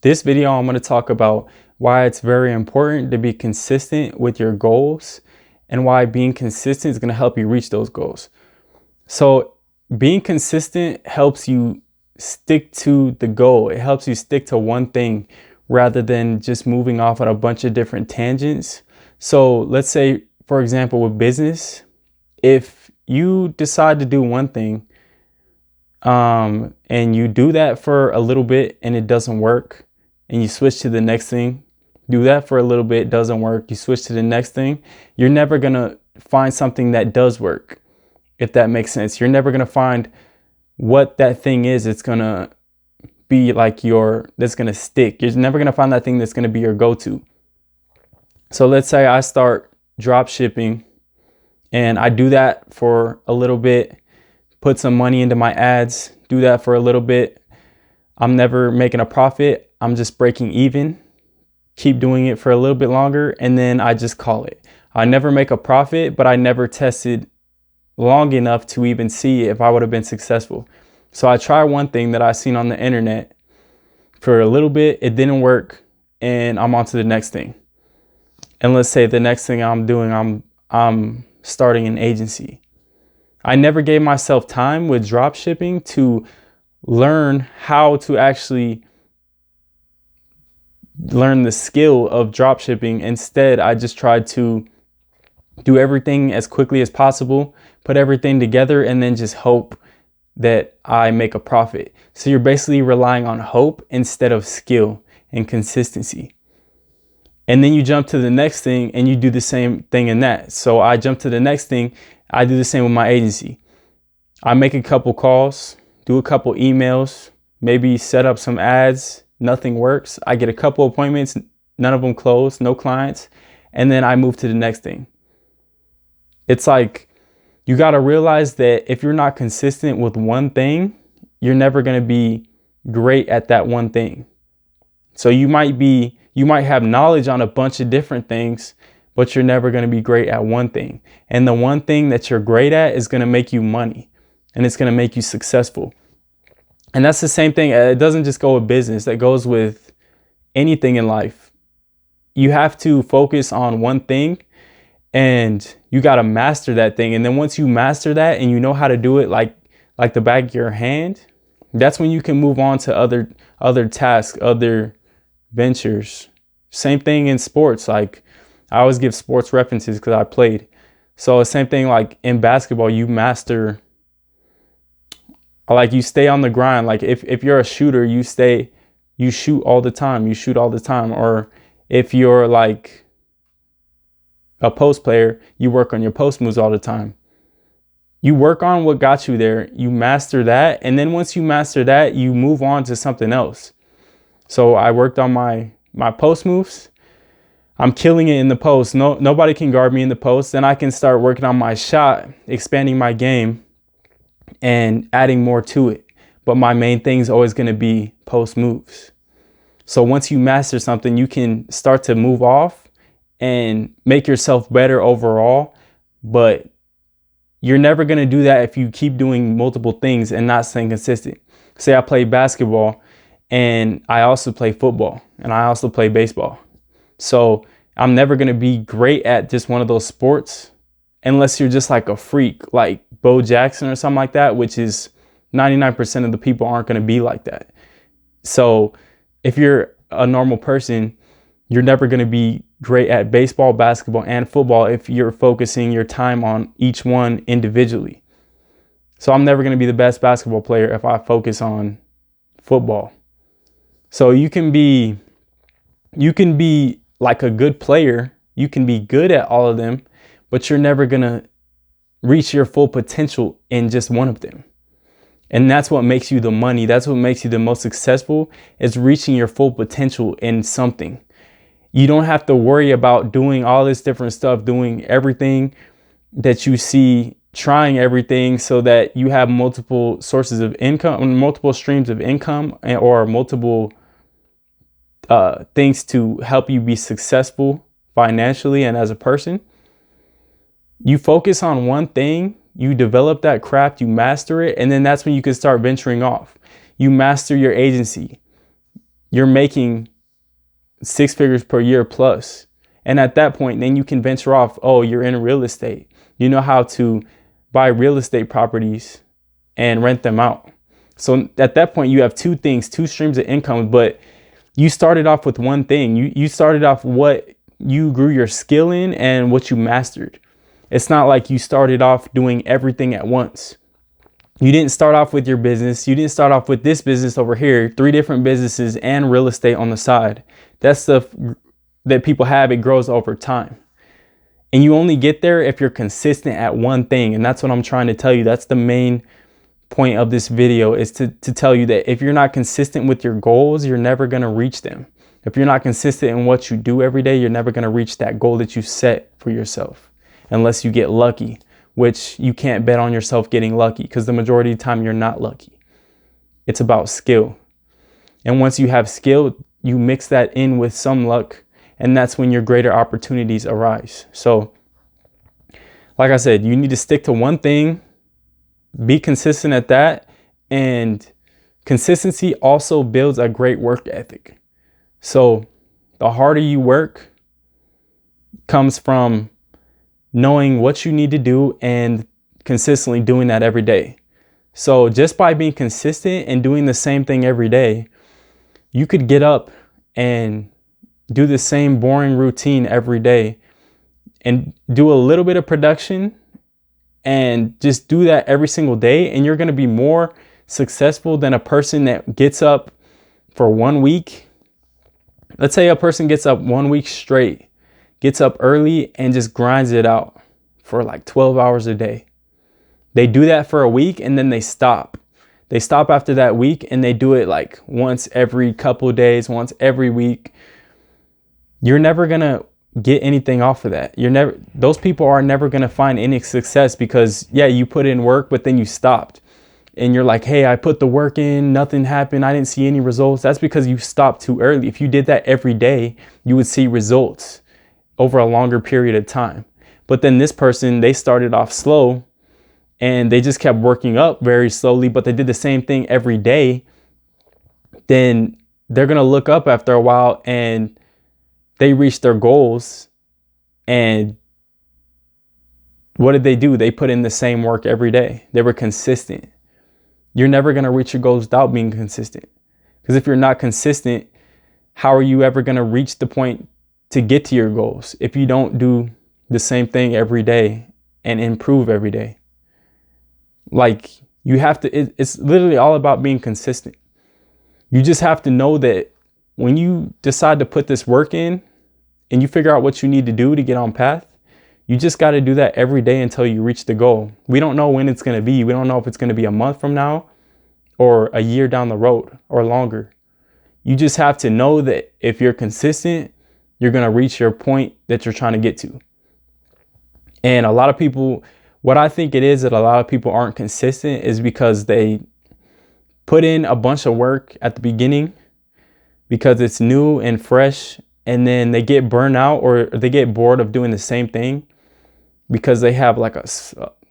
This video, I'm going to talk about why it's very important to be consistent with your goals and why being consistent is going to help you reach those goals. So being consistent helps you stick to the goal. It helps you stick to one thing rather than just moving off on a bunch of different tangents. So let's say, for example, with business, if you decide to do one thing and you do that for a little bit and it doesn't work, and you switch to the next thing, do that for a little bit, doesn't work, you switch to the next thing, you're never gonna find something that does work, if that makes sense. You're never gonna find what that thing is. It's gonna be like that's gonna stick. You're never gonna find that thing that's gonna be your go-to. So let's say I start drop shipping and I do that for a little bit, put some money into my ads, do that for a little bit. I'm never making a profit. I'm just breaking even, keep doing it for a little bit longer, and then I just call it. I never make a profit, but I never tested long enough to even see if I would have been successful. So I try one thing that I seen on the internet for a little bit, it didn't work, and I'm on to the next thing. And let's say the next thing I'm doing, I'm starting an agency. I never gave myself time with drop shipping to learn how to actually learn the skill of drop shipping. Instead, I just tried to do everything as quickly as possible, put everything together, and then just hope that I make a profit. So you're basically relying on hope instead of skill and consistency. And then you jump to the next thing and you do the same thing in that. So I jump to the next thing. I do the same with my agency. I make a couple calls, do a couple emails, maybe set up some ads. Nothing works. I get a couple appointments, none of them close, no clients, and then I move to the next thing. It's like you got to realize that if you're not consistent with one thing, you're never going to be great at that one thing. So you might have knowledge on a bunch of different things, but you're never going to be great at one thing. And the one thing that you're great at is going to make you money, and it's going to make you successful. And that's the same thing. It doesn't just go with business. That goes with anything in life. You have to focus on one thing and you got to master that thing. And then once you master that and you know how to do it like the back of your hand, that's when you can move on to other tasks, other ventures. Same thing in sports. Like I always give sports references because I played. So the same thing like in basketball, you master. Like you stay on the grind. Like if you're a shooter, you shoot all the time. Or if you're like a post player, you work on your post moves all the time. You work on what got you there, you master that. And then once you master that, you move on to something else. So I worked on my post moves. I'm killing it in the post. Nobody can guard me in the post. Then I can start working on my shot, expanding my game, and adding more to it. But my main thing is always going to be post moves. So once you master something, you can start to move off and make yourself better overall. But you're never going to do that if you keep doing multiple things and not staying consistent. Say I play basketball and I also play football and I also play baseball. So I'm never going to be great at just one of those sports unless you're just like a freak, like Bo Jackson or something like that, which is 99% of the people aren't going to be like that. So if you're a normal person, you're never going to be great at baseball, basketball, and football if you're focusing your time on each one individually. So I'm never going to be the best basketball player if I focus on football. So you can be like a good player. You can be good at all of them, but you're never going to reach your full potential in just one of them. And that's what makes you the money. That's what makes you the most successful, is reaching your full potential in something. You don't have to worry about doing all this different stuff, doing everything that you see, trying everything so that you have multiple sources of income, multiple streams of income, or multiple things to help you be successful financially and as a person. You focus on one thing, you develop that craft, you master it, and then that's when you can start venturing off. You master your agency. you're making 6 figures per year plus. And at that point, then you can venture off. Oh, you're in real estate. You know how to buy real estate properties and rent them out. So at that point, you have two things, two streams of income, but you started off with one thing. You started off what you grew your skill in and what you mastered. It's not like you started off doing everything at once. You didn't start off with your business. You didn't start off with this business over here, 3 different businesses and real estate on the side. That stuff that people have, it grows over time. And you only get there if you're consistent at one thing. And that's what I'm trying to tell you. That's the main point of this video, is to tell you that if you're not consistent with your goals, you're never going to reach them. If you're not consistent in what you do every day, you're never going to reach that goal that you set for yourself, unless you get lucky, which you can't bet on yourself getting lucky, because the majority of the time you're not lucky. It's about skill. And once you have skill, you mix that in with some luck, and that's when your greater opportunities arise. So, like I said, you need to stick to one thing, be consistent at that, and consistency also builds a great work ethic. So the harder you work comes from knowing what you need to do and consistently doing that every day. So just by being consistent and doing the same thing every day, you could get up and do the same boring routine every day and do a little bit of production and just do that every single day. And you're going to be more successful than a person that gets up for 1 week. Let's say a person gets up 1 week straight, gets up early and just grinds it out for like 12 hours a day. They do that for a week and then they stop. They stop after that week and they do it like once every couple of days, once every week. You're never going to get anything off of that. Those people are never going to find any success, because yeah, you put in work, but then you stopped. And you're like, hey, I put the work in, nothing happened, I didn't see any results. That's because you stopped too early. If you did that every day, you would see results over a longer period of time. But then this person, they started off slow and they just kept working up very slowly, but they did the same thing every day. Then they're going to look up after a while and they reach their goals. And what did they do? They put in the same work every day. They were consistent. You're never going to reach your goals without being consistent. Because if you're not consistent, how are you ever going to reach the point to get to your goals if you don't do the same thing every day and improve every day? Like, you have to, it's literally all about being consistent. You just have to know that when you decide to put this work in and you figure out what you need to do to get on path, you just got to do that every day until you reach the goal. We don't know when it's going to be. We don't know if it's going to be a month from now or a year down the road or longer. You just have to know that if you're consistent, you're going to reach your point that you're trying to get to. And a lot of people, what I think it is that a lot of people aren't consistent is because they put in a bunch of work at the beginning because it's new and fresh, and then they get burned out or they get bored of doing the same thing because they have like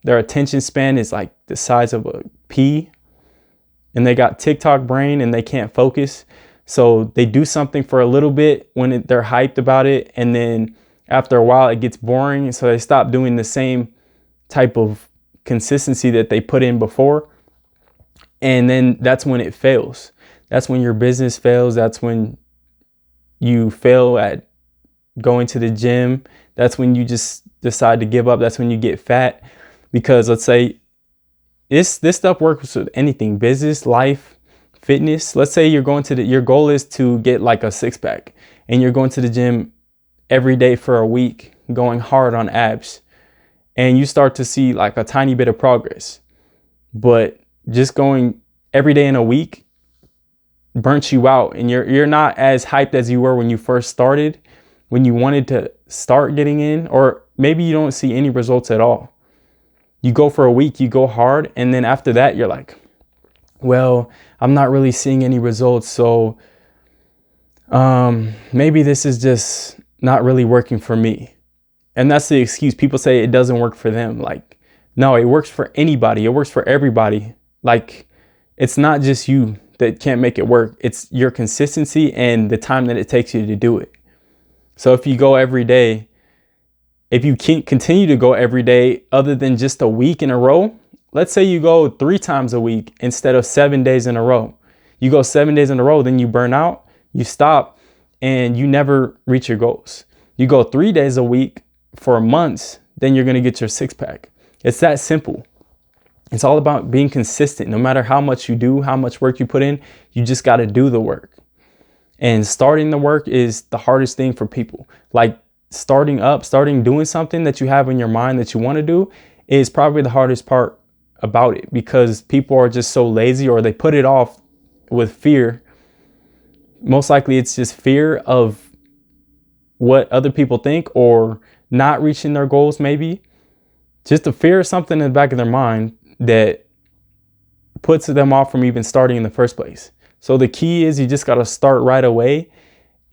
their attention span is like the size of a pea, and they got TikTok brain and they can't focus. So they do something for a little bit when they're hyped about it, and then after a while it gets boring, so they stop doing the same type of consistency that they put in before, and then that's when it fails. That's when your business fails. That's when you fail at going to the gym. That's when you just decide to give up. That's when you get fat, because let's say this stuff works with anything: business, life, fitness. Let's say you're going to your goal is to get like a 6-pack, and you're going to the gym every day for a week, going hard on abs, and you start to see like a tiny bit of progress. But just going every day in a week burnt you out, and you're not as hyped as you were when you first started, when you wanted to start getting in, or maybe you don't see any results at all. You go for a week, you go hard, and then after that you're like, well, I'm not really seeing any results, so maybe this is just not really working for me. And that's the excuse. People say it doesn't work for them. Like, no, it works for anybody. It works for everybody. Like, it's not just you. that can't make it work. It's your consistency and the time that it takes you to do it. So if you go every day, if you can't continue to go every day other than just a week in a row, let's say you go 3 times a week instead of 7 days in a row. You go 7 days in a row, then you burn out, you stop, and you never reach your goals. You go 3 days a week for months, then you're going to get your 6-pack. It's that simple. It's all about being consistent. No matter how much you do, how much work you put in, you just got to do the work. And starting the work is the hardest thing for people. Like starting doing something that you have in your mind that you want to do is probably the hardest part about it, because people are just so lazy, or they put it off with fear. Most likely it's just fear of what other people think, or not reaching their goals, maybe. Just a fear of something in the back of their mind that puts them off from even starting in the first place. So the key is you just got to start right away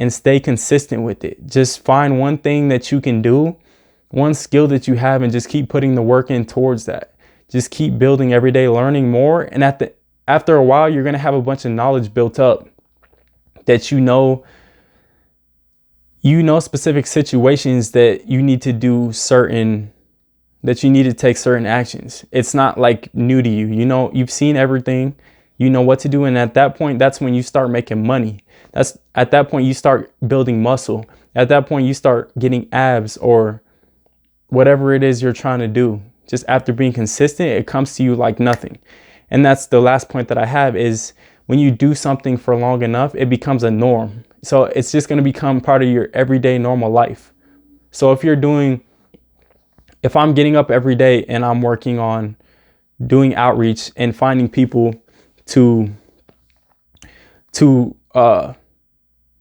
and stay consistent with it. Just find one thing that you can do, one skill that you have, and just keep putting the work in towards that. Just keep building every day, learning more. And after a while, you're going to have a bunch of knowledge built up that you know specific situations that you need to do that you need to take certain actions. It's not like new to you. You know, you've seen everything, you know what to do. And at that point, that's when you start making money. At that point, you start building muscle. At that point, you start getting abs or whatever it is you're trying to do. Just after being consistent, it comes to you like nothing. And that's the last point that I have, is when you do something for long enough, it becomes a norm. So it's just going to become part of your everyday normal life. So if I'm getting up every day and I'm working on doing outreach and finding people to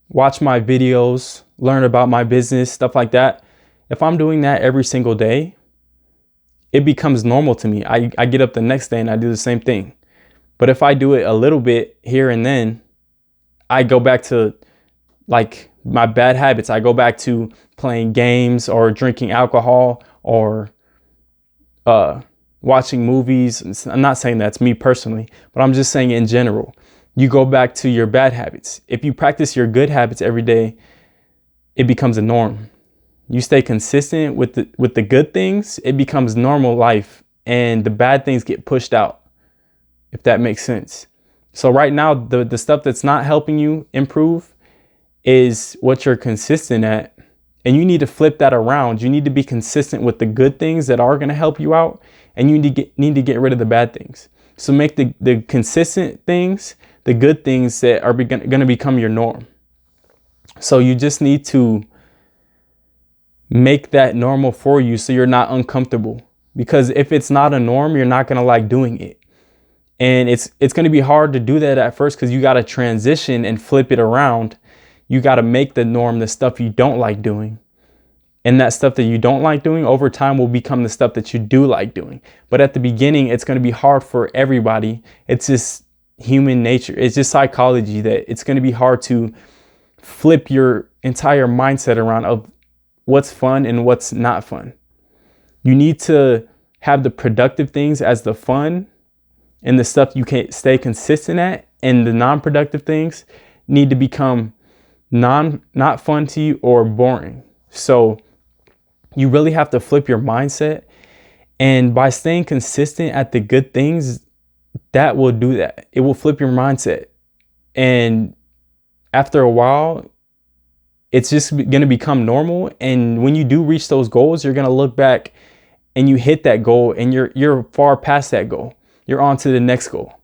watch my videos, learn about my business, stuff like that. If I'm doing that every single day, it becomes normal to me. I get up the next day and I do the same thing. But if I do it a little bit here and then, I go back to like my bad habits. I go back to playing games or drinking alcohol or watching movies. I'm not saying that's me personally, but I'm just saying in general. You go back to your bad habits. If you practice your good habits every day, it becomes a norm. You stay consistent with the good things, it becomes normal life, and the bad things get pushed out, if that makes sense. So right now, the stuff that's not helping you improve is what you're consistent at. And you need to flip that around. You need to be consistent with the good things that are going to help you out, and you need to get rid of the bad things. So make the consistent things, the good things that are going to become your norm. So you just need to make that normal for you so you're not uncomfortable. Because if it's not a norm, you're not going to like doing it. And it's going to be hard to do that at first, because you got to transition and flip it around. You got to make the norm the stuff you don't like doing. And that stuff that you don't like doing over time will become the stuff that you do like doing. But at the beginning, it's going to be hard for everybody. It's just human nature. It's just psychology that it's going to be hard to flip your entire mindset around of what's fun and what's not fun. You need to have the productive things as the fun and the stuff you can stay consistent at, and the non-productive things need to become not fun to you or boring. So you really have to flip your mindset, and by staying consistent at the good things, that will do that. It will flip your mindset, and after a while, it's just going to become normal. And when you do reach those goals, you're going to look back and you hit that goal, and you're far past that goal. You're on to the next goal.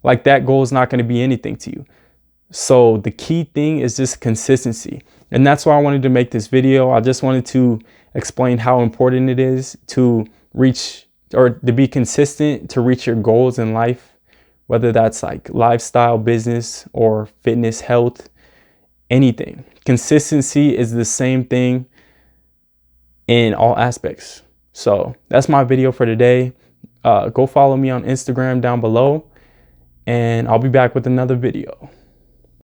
Like that goal is not going to be anything to you. So the key thing is just consistency. And that's why I wanted to make this video. I just wanted to explain how important it is to reach, or to be consistent to reach your goals in life, whether that's like lifestyle, business, or fitness, health, anything. Consistency is the same thing in all aspects. So that's my video for today. Go follow me on Instagram down below, and I'll be back with another video.